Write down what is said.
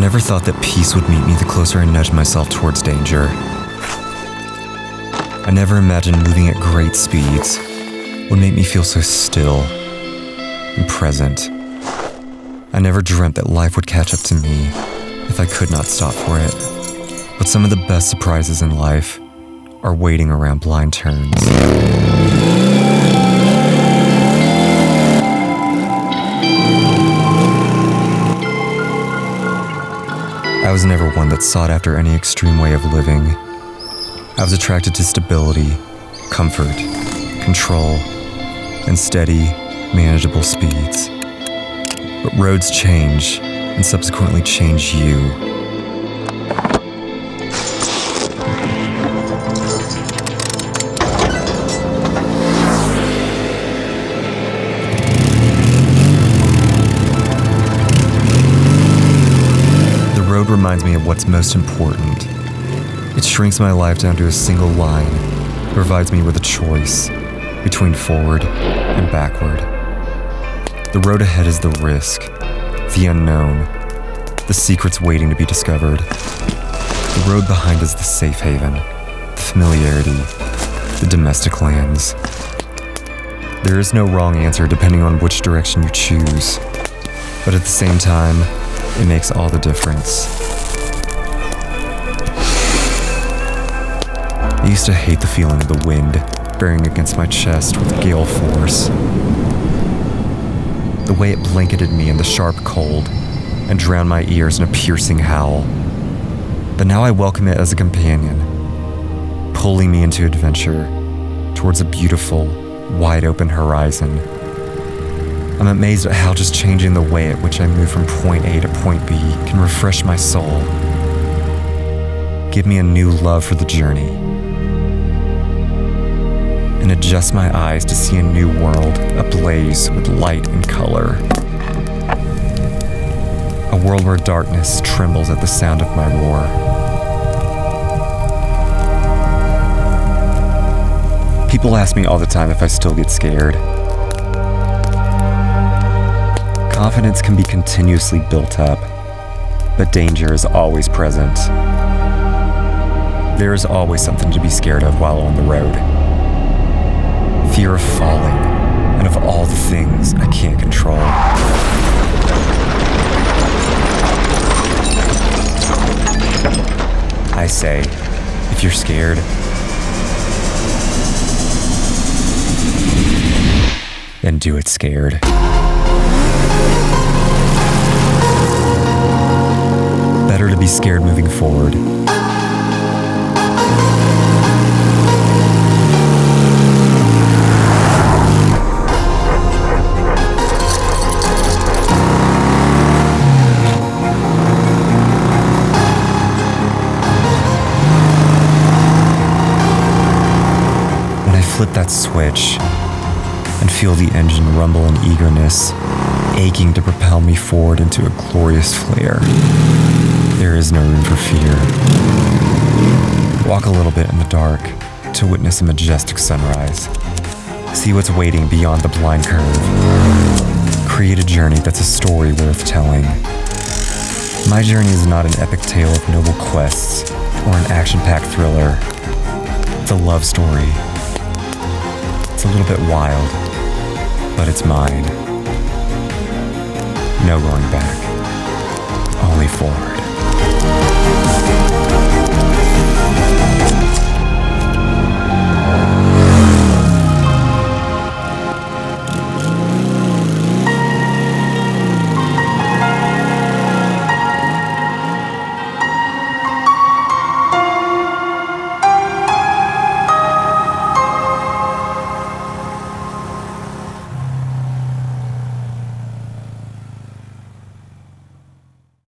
never thought that peace would meet me the closer I nudged myself towards danger. I never imagined moving at great speeds would make me feel so still and present. I never dreamt that life would catch up to me if I could not stop for it. But some of the best surprises in life are waiting around blind turns. I was never one that sought after any extreme way of living. I was attracted to stability, comfort, control, and steady, manageable speeds. But roads change, and subsequently change you. The road reminds me of what's most important. It shrinks my life down to a single line, provides me with a choice between forward and backward. The road ahead is the risk, the unknown, the secrets waiting to be discovered. The road behind is the safe haven, the familiarity, the domestic lands. There is no wrong answer depending on which direction you choose, but at the same time, it makes all the difference. I used to hate the feeling of the wind bearing against my chest with gale force. The way it blanketed me in the sharp cold and drowned my ears in a piercing howl. But now I welcome it as a companion, pulling me into adventure towards a beautiful, wide-open horizon. I'm amazed at how just changing the way at which I move from point A to point B can refresh my soul, give me a new love for the journey, and adjust my eyes to see a new world ablaze with light and color. A world where darkness trembles at the sound of my roar. People ask me all the time if I still get scared. Confidence can be continuously built up, but danger is always present. There is always something to be scared of while on the road. Fear of falling, and of all the things I can't control. I say, if you're scared, then do it scared. Better to be scared moving forward. Flip that switch and feel the engine rumble in eagerness, aching to propel me forward into a glorious flare. There is no room for fear. Walk a little bit in the dark to witness a majestic sunrise. See what's waiting beyond the blind curve. Create a journey that's a story worth telling. My journey is not an epic tale of noble quests or an action-packed thriller. It's a love story. It's a little bit wild, but it's mine. No going back, only forward.